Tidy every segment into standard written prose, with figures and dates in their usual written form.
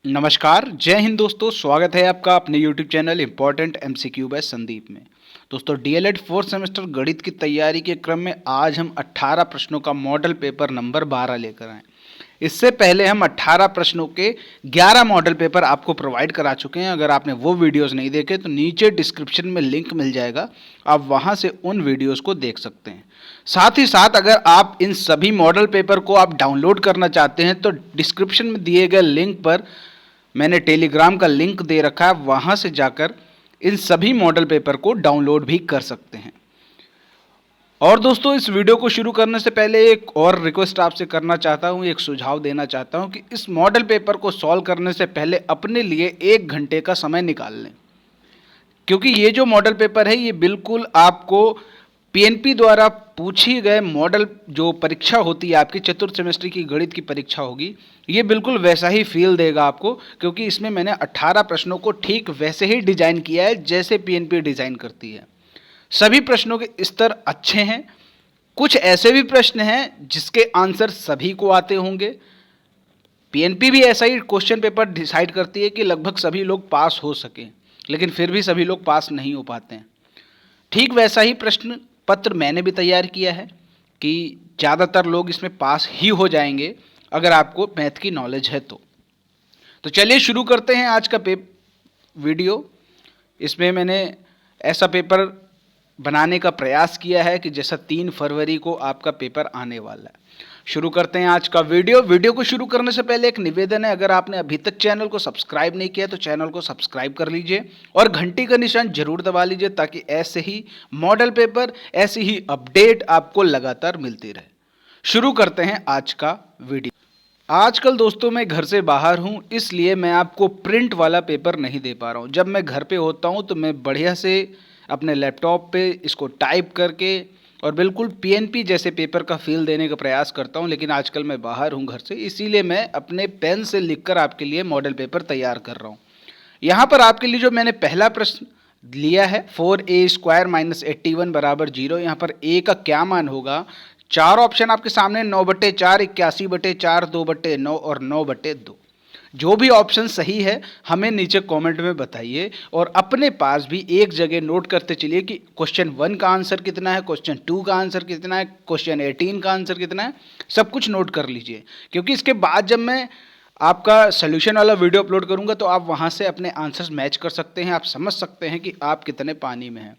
नमस्कार, जय हिंद दोस्तों। स्वागत है आपका अपने YouTube channel important MCQ by Sandeep में। दोस्तों डीएलएड फोर्थ सेमेस्टर गणित की तैयारी के क्रम में आज हम 18 प्रश्नों का मॉडल पेपर नंबर 12 लेकर आए। इससे पहले हम 18 प्रश्नों के 11 मॉडल पेपर आपको प्रोवाइड करा चुके हैं। अगर आपने वो वीडियोस नहीं देखे तो नीचे डिस्क्रिप्शन में लिंक मिल जाएगा, आप वहां से उन वीडियोस को देख सकते हैं। साथ ही साथ अगर आप इन सभी मॉडल पेपर को आप डाउनलोड करना चाहते हैं तो डिस्क्रिप्शन में दिए गए लिंक पर मैंने टेलीग्राम का लिंक दे रखा है, वहां से जाकर इन सभी मॉडल पेपर को डाउनलोड भी कर सकते हैं। और दोस्तों इस वीडियो को शुरू करने से पहले एक और रिक्वेस्ट आपसे करना चाहता हूं, एक सुझाव देना चाहता हूं कि इस मॉडल पेपर को सॉल्व करने से पहले अपने लिए 1 घंटे का समय निकाल लें, क्योंकि ये जो मॉडल पेपर है ये बिल्कुल आपको पीएनपी द्वारा पूछी गए मॉडल जो परीक्षा होती है आपकी चतुर्थ सेमेस्टर की गणित की परीक्षा होगी, ये बिल्कुल वैसा ही फील देगा आपको, क्योंकि इसमें मैंने 18 प्रश्नों को ठीक वैसे ही डिजाइन किया है जैसे पीएनपी डिजाइन करती है। सभी प्रश्नों के स्तर अच्छे हैं। कुछ ऐसे भी प्रश्न हैं जिसके आंसर सभी को आते होंगे। पीएनपी भी ऐसा ही क्वेश्चन पेपर डिसाइड करती है कि लगभग सभी लोग पास हो सकें, लेकिन फिर भी सभी लोग पास नहीं हो पाते हैं। ठीक वैसा ही प्रश्न पत्र मैंने भी तैयार किया है कि ज़्यादातर लोग इसमें पास ही हो जाएंगे अगर आपको मैथ की नॉलेज है तो चलिए शुरू करते हैं आज का वीडियो। इसमें मैंने ऐसा पेपर बनाने का प्रयास किया है कि जैसा 3 फरवरी को आपका पेपर आने वाला है। शुरू करते हैं आज का वीडियो को शुरू करने से पहले एक निवेदन है, अगर आपने अभी तक चैनल को सब्सक्राइब नहीं किया तो चैनल को सब्सक्राइब कर लीजिए और घंटी का निशान जरूर दबा लीजिए, ताकि ऐसे ही मॉडल पेपर, ऐसी ही अपडेट आपको लगातार मिलती रहे। शुरू करते हैं आज का वीडियो। आजकल दोस्तों मैं घर से बाहर हूं, इसलिए मैं आपको प्रिंट वाला पेपर नहीं दे पा रहा हूं। जब मैं घर पे होता हूं तो मैं बढ़िया से अपने लैपटॉप पे इसको टाइप करके और बिल्कुल पीएनपी जैसे पेपर का फील देने का प्रयास करता हूं, लेकिन आजकल मैं बाहर हूं घर से, इसीलिए मैं अपने पेन से लिखकर आपके लिए मॉडल पेपर तैयार कर रहा हूं। यहाँ पर आपके लिए जो मैंने पहला प्रश्न लिया है 4a² - 81 = 0, यहाँ पर a का क्या मान होगा। 4 ऑप्शन आपके सामने 9/4, 81/4, 2/9 और 9/2। जो भी ऑप्शन सही है हमें नीचे कमेंट में बताइए और अपने पास भी एक जगह नोट करते चलिए कि क्वेश्चन 1 का आंसर कितना है, क्वेश्चन 2 का आंसर कितना है, क्वेश्चन 18 का आंसर कितना है, सब कुछ नोट कर लीजिए। क्योंकि इसके बाद जब मैं आपका सोल्यूशन वाला वीडियो अपलोड करूंगा तो आप वहां से अपने आंसर्स मैच कर सकते हैं, आप समझ सकते हैं कि आप कितने पानी में हैं।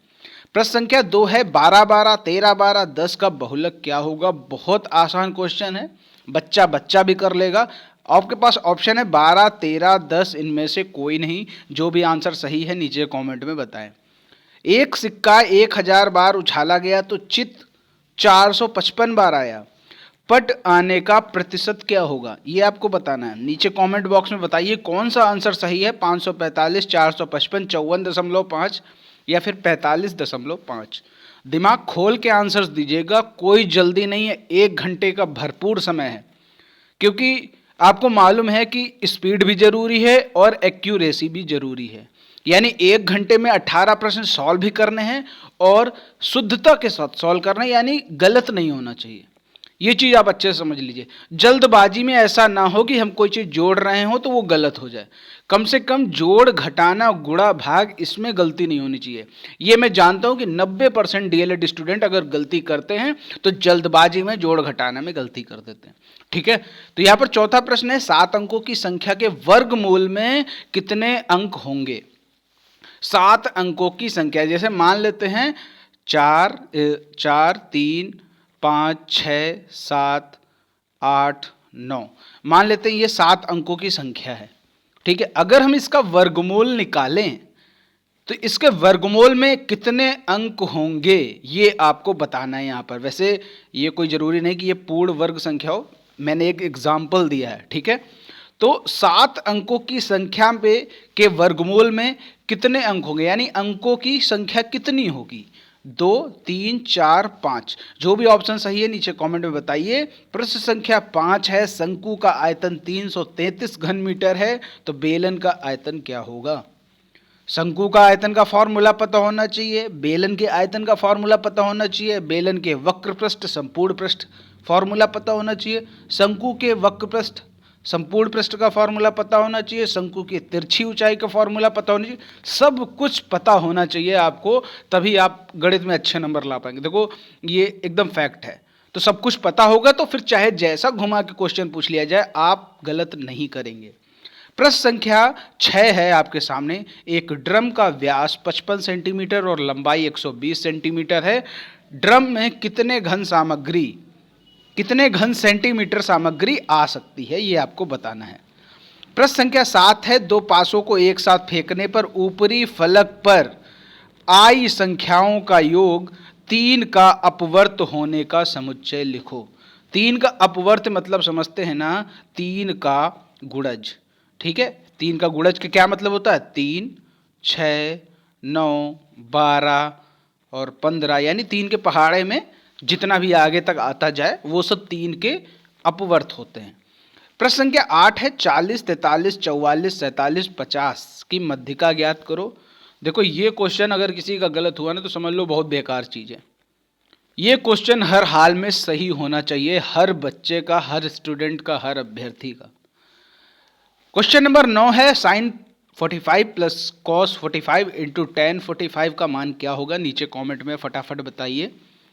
प्रश्न संख्या 2 है 12 12 13 12 10 का बहुलक क्या होगा। बहुत आसान क्वेश्चन है, बच्चा बच्चा भी कर लेगा। आपके पास ऑप्शन है 12 13 10, इनमें से कोई नहीं। जो भी आंसर सही है नीचे कमेंट में बताएं। एक सिक्का 1000 बार उछाला गया तो चित 455 बार आया, पट आने का प्रतिशत क्या होगा, ये आपको बताना है। नीचे कमेंट बॉक्स में बताइए कौन सा आंसर सही है, 545, 455, 54.5 या फिर 45.5। दिमाग खोल के आंसर्स दीजिएगा, कोई जल्दी नहीं है, 1 घंटे का भरपूर समय है। क्योंकि आपको मालूम है कि स्पीड भी जरूरी है और एक्यूरेसी भी जरूरी है, यानी 1 घंटे में 18 प्रश्न सॉल्व भी करने हैं और शुद्धता के साथ सॉल्व करना है, यानी गलत नहीं होना चाहिए। ये चीज़ आप अच्छे से समझ लीजिए। जल्दबाजी में ऐसा ना हो कि हम कोई चीज़ जोड़ रहे हो तो वो गलत हो जाए। कम से कम जोड़ घटाना गुणा भाग इसमें गलती नहीं होनी चाहिए। ये मैं जानता हूं कि 90% डीएलएड स्टूडेंट अगर गलती करते हैं तो जल्दबाजी में जोड़ घटाना में गलती कर देते हैं। ठीक है, तो यहाँ पर चौथा प्रश्न है 7 अंकों की संख्या के वर्गमूल में कितने अंक होंगे। 7 अंकों की संख्या, जैसे मान लेते हैं 4 3 5 6 7 8 9, मान लेते हैं ये 7 अंकों की संख्या है। ठीक है, अगर हम इसका वर्गमूल निकालें तो इसके वर्गमूल में कितने अंक होंगे ये आपको बताना है यहाँ पर। वैसे ये कोई जरूरी नहीं कि ये पूर्ण वर्ग संख्या हो, मैंने एक एग्जाम्पल दिया है। ठीक है, तो 7 अंकों की संख्या पे के वर्गमूल में कितने अंक होंगे, यानी अंकों की संख्या कितनी होगी। 2 3 4 5, जो भी ऑप्शन सही है नीचे कमेंट में बताइए। प्रश्न संख्या 5 है शंकु का आयतन 333 घन मीटर है, तो बेलन का आयतन क्या होगा। शंकु का आयतन का फॉर्मूला पता होना चाहिए, बेलन के आयतन का फॉर्मूला पता होना चाहिए, बेलन के वक्र पृष्ठ संपूर्ण पृष्ठ फॉर्मूला पता होना चाहिए, शंकु के वक्र पृष्ठ संपूर्ण पृष्ठ का फॉर्मूला पता होना चाहिए, शंकु की तिरछी ऊंचाई का फॉर्मूला पता होना चाहिए, सब कुछ पता होना चाहिए आपको, तभी आप गणित में अच्छे नंबर ला पाएंगे। देखो ये एकदम फैक्ट है। तो सब कुछ पता होगा तो फिर चाहे जैसा घुमा के क्वेश्चन पूछ लिया जाए आप गलत नहीं करेंगे। प्रश्न संख्या 6 है आपके सामने। एक ड्रम का व्यास 55 सेंटीमीटर और लंबाई 120 सेंटीमीटर है। ड्रम में कितने घन सेंटीमीटर सामग्री आ सकती है, ये आपको बताना है। प्रश्न संख्या 7 है। दो पासों को एक साथ फेंकने पर ऊपरी फलक पर आई संख्याओं का योग 3 का अपवर्त होने का समुच्चय लिखो। 3 का अपवर्त मतलब समझते हैं ना, 3 का गुणज। ठीक है, 3 का गुणज का क्या मतलब होता है? 3, 6, 9, 12 और 15, यानी 3 के पहाड़े में जितना भी आगे तक आता जाए वो सब 3 के अपवर्त होते हैं। प्रश्न संख्या 8 है। 40, 43, 44, 47, 50 की मध्यिका ज्ञात करो। देखो ये क्वेश्चन अगर किसी का गलत हुआ ना तो समझ लो बहुत बेकार चीज है। ये क्वेश्चन हर हाल में सही होना चाहिए, हर बच्चे का, हर स्टूडेंट का, हर अभ्यर्थी का। क्वेश्चन नंबर 9 है। Sine 45 plus cos 45 into tan 45 का मान क्या होगा? नीचे कमेंट में फटाफट बताइए,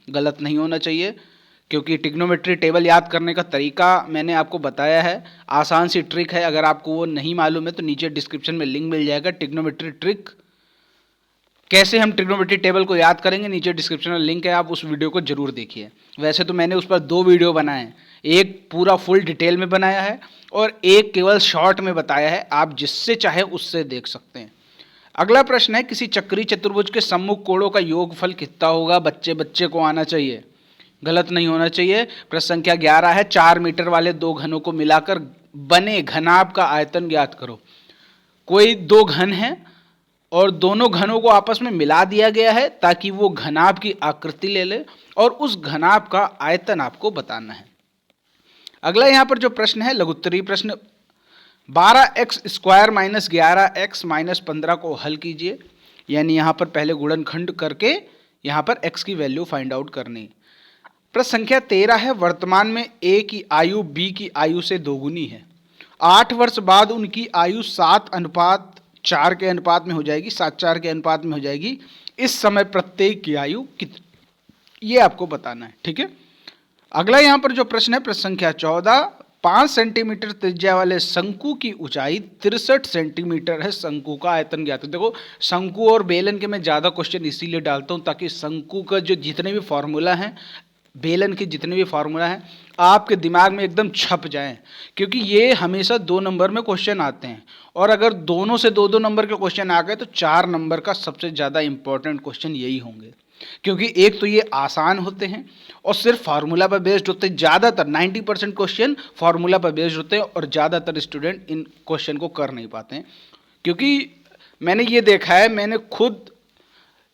गलत नहीं होना चाहिए, क्योंकि ट्रिग्नोमेट्री टेबल याद करने का तरीका मैंने आपको बताया है, आसान सी ट्रिक है। अगर आपको वो नहीं मालूम है तो नीचे डिस्क्रिप्शन में लिंक मिल जाएगा, ट्रिग्नोमेट्री ट्रिक, कैसे हम ट्रिग्नोमेट्री टेबल को याद करेंगे, नीचे डिस्क्रिप्शन में लिंक है, आप उस वीडियो को जरूर देखिए। वैसे तो मैंने उस पर 2 वीडियो बनाए हैं, एक पूरा फुल डिटेल में बनाया है और एक केवल शॉर्ट में बताया है, आप जिससे चाहे उससे देख सकते हैं। अगला प्रश्न है। किसी चक्रीय चतुर्भुज के सम्मुख कोणों का योगफल कितना होगा? बच्चे बच्चे को आना चाहिए, गलत नहीं होना चाहिए। प्रश्न संख्या 11 है। 4 मीटर वाले 2 घनों को मिलाकर बने घनाभ का आयतन ज्ञात करो। कोई 2 घन हैं और दोनों घनों को आपस में मिला दिया गया है ताकि वो घनाभ की आकृति ले ले और उस घनाभ का आयतन आपको बताना है। अगला यहां पर जो प्रश्न है लघुत्तरीय प्रश्न, 12x² माइनस 11x माइनस 15 को हल कीजिए। यानी यहां पर पहले गुणनखंड करके यहां पर x की वैल्यू फाइंड आउट करनी। प्रश्न संख्या 13 है। वर्तमान में a की आयु b की आयु से दोगुनी है। 8 वर्ष बाद उनकी आयु 7:4 के अनुपात में हो जाएगी, 7:4 के अनुपात में हो जाएगी। इस समय प्रत्येक की आयु कितनी, ये आपको बताना है। ठीक है, अगला यहां पर जो प्रश्न है प्रश्न संख्या 14, 5 सेंटीमीटर त्रिज्या वाले शंकु की ऊंचाई 63 सेंटीमीटर है, शंकु का आयतन ज्ञात करो। देखो शंकु और बेलन के मैं ज्यादा क्वेश्चन इसीलिए डालता हूं ताकि शंकु का जो जितने भी फॉर्मूला हैं, बेलन के जितने भी फार्मूला हैं, आपके दिमाग में एकदम छप जाएं, क्योंकि ये हमेशा 2 नंबर में क्वेश्चन आते हैं और अगर दोनों से 2-2 नंबर के क्वेश्चन आ गए तो 4 नंबर का सबसे ज़्यादा इंपॉर्टेंट क्वेश्चन यही होंगे, क्योंकि एक तो ये आसान होते हैं और सिर्फ फार्मूला पर बेस्ड होते हैं। ज़्यादातर 90% क्वेश्चन फार्मूला पर बेस्ड होते हैं और ज़्यादातर स्टूडेंट इन क्वेश्चन को कर नहीं पाते हैं, क्योंकि मैंने ये देखा है, मैंने खुद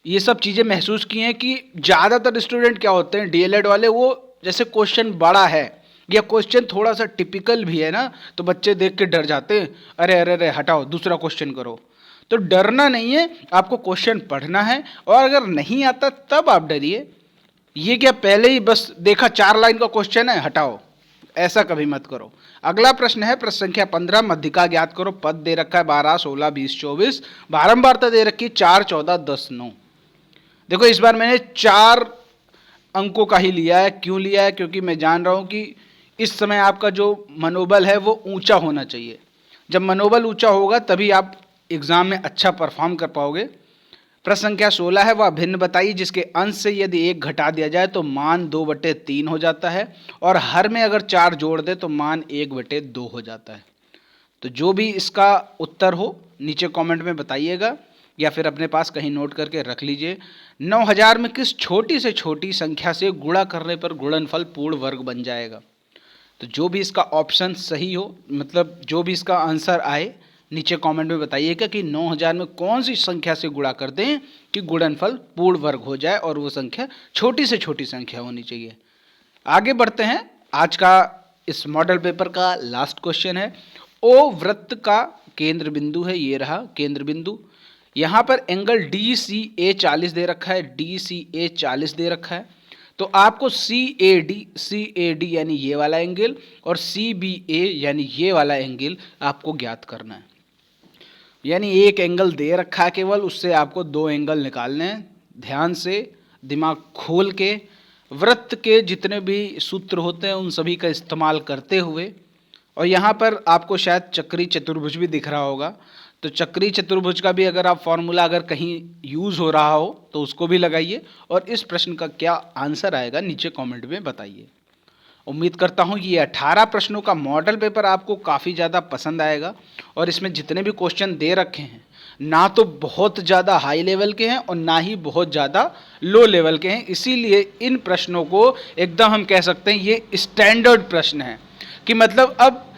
ये सब चीज़ें महसूस की हैं कि ज़्यादातर स्टूडेंट क्या होते हैं डीएलएड वाले, वो जैसे क्वेश्चन बड़ा है या क्वेश्चन थोड़ा सा टिपिकल भी है ना तो बच्चे देख के डर जाते हैं, अरे अरे अरे हटाओ दूसरा क्वेश्चन करो। तो डरना नहीं है, आपको क्वेश्चन पढ़ना है और अगर नहीं आता तब आप डरिए। ये क्या पहले ही बस देखा 4 लाइन का क्वेश्चन है हटाओ, ऐसा कभी मत करो। अगला प्रश्न है प्रश्न संख्या 15, मध्यिका ज्ञात करो। पद दे रखा है 12, 16, 20, 24, बारंबारता दे रखी 4, 14, 10, 9। देखो इस बार मैंने 4 अंकों का ही लिया है। क्यों लिया है? क्योंकि मैं जान रहा हूं कि इस समय आपका जो मनोबल है वो ऊंचा होना चाहिए। जब मनोबल ऊंचा होगा तभी आप एग्जाम में अच्छा परफॉर्म कर पाओगे। प्रश्न संख्या 16 है। वह भिन्न बताइए जिसके अंश से यदि 1 घटा दिया जाए तो मान 2/3 हो जाता है और हर में अगर 4 जोड़ दे तो मान 1/2 हो जाता है। तो जो भी इसका उत्तर हो नीचे कमेंट में बताइएगा या फिर अपने पास कहीं नोट करके रख लीजिए। 9000 में किस छोटी से छोटी संख्या से गुणा करने पर गुणनफल पूर्ण वर्ग बन जाएगा? तो जो भी इसका ऑप्शन सही हो, मतलब जो भी इसका आंसर आए नीचे कमेंट में बताइएगा कि 9000 में कौन सी संख्या से गुणा कर दें कि गुणनफल पूर्ण वर्ग हो जाए और वो संख्या छोटी से छोटी संख्या होनी चाहिए। आगे बढ़ते हैं। आज का इस मॉडल पेपर का लास्ट क्वेश्चन है। ओ वृत्त का केंद्र बिंदु है, ये रहा केंद्र बिंदु। यहाँ पर एंगल DCA 40 दे रखा है, DCA 40 दे रखा है। तो आपको सी ए डी यानी ये वाला एंगल और सी बी ए यानी ये वाला एंगल आपको ज्ञात करना है। यानी एक एंगल दे रखा है केवल, उससे आपको दो एंगल निकालने हैं। ध्यान से दिमाग खोल के वृत्त के जितने भी सूत्र होते हैं उन सभी का इस्तेमाल करते हुए, और यहाँ पर आपको शायद चक्री चतुर्भुज भी दिख रहा होगा, तो चक्री चतुर्भुज का भी अगर आप फॉर्मूला अगर कहीं यूज़ हो रहा हो तो उसको भी लगाइए, और इस प्रश्न का क्या आंसर आएगा नीचे कमेंट में बताइए। उम्मीद करता हूँ ये 18 प्रश्नों का मॉडल पेपर आपको काफ़ी ज़्यादा पसंद आएगा, और इसमें जितने भी क्वेश्चन दे रखे हैं ना तो बहुत ज़्यादा हाई लेवल के हैं और ना ही बहुत ज़्यादा लो लेवल के हैं, इसीलिए इन प्रश्नों को एकदम हम कह सकते हैं ये स्टैंडर्ड प्रश्न हैं, कि मतलब अब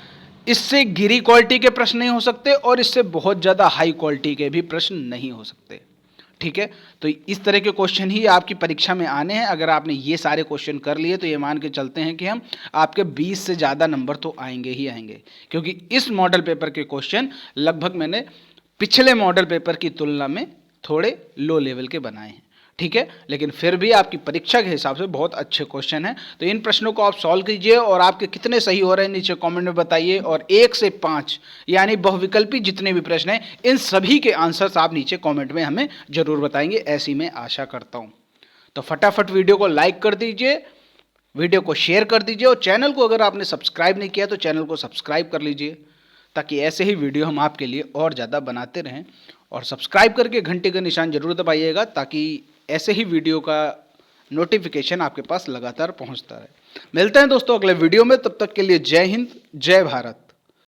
इससे गिरी क्वालिटी के प्रश्न नहीं हो सकते और इससे बहुत ज़्यादा हाई क्वालिटी के भी प्रश्न नहीं हो सकते। ठीक है, तो इस तरह के क्वेश्चन ही आपकी परीक्षा में आने हैं। अगर आपने ये सारे क्वेश्चन कर लिए तो ये मान के चलते हैं कि हम आपके 20 से ज़्यादा नंबर तो आएंगे ही आएंगे, क्योंकि इस मॉडल पेपर के क्वेश्चन लगभग मैंने पिछले मॉडल पेपर की तुलना में थोड़े लो लेवल के बनाए हैं। ठीक है, लेकिन फिर भी आपकी परीक्षा के हिसाब से बहुत अच्छे क्वेश्चन हैं। तो इन प्रश्नों को आप सॉल्व कीजिए और आपके कितने सही हो रहे हैं नीचे कमेंट में बताइए, और 1 से 5 यानी बहुविकल्पी जितने भी प्रश्न हैं इन सभी के आंसर्स आप नीचे कमेंट में हमें जरूर बताएंगे, ऐसी मैं आशा करता हूँ। तो फटाफट वीडियो को लाइक कर दीजिए, वीडियो को शेयर कर दीजिए, और चैनल को अगर आपने सब्सक्राइब नहीं किया तो चैनल को सब्सक्राइब कर लीजिए, ताकि ऐसे ही वीडियो हम आपके लिए और ज़्यादा बनाते रहें। और सब्सक्राइब करके घंटे का निशान जरूर दबाइएगा, ताकि ऐसे ही वीडियो का नोटिफिकेशन आपके पास लगातार पहुंचता रहे। मिलते हैं दोस्तों अगले वीडियो में, तब तक के लिए जय हिंद, जय भारत।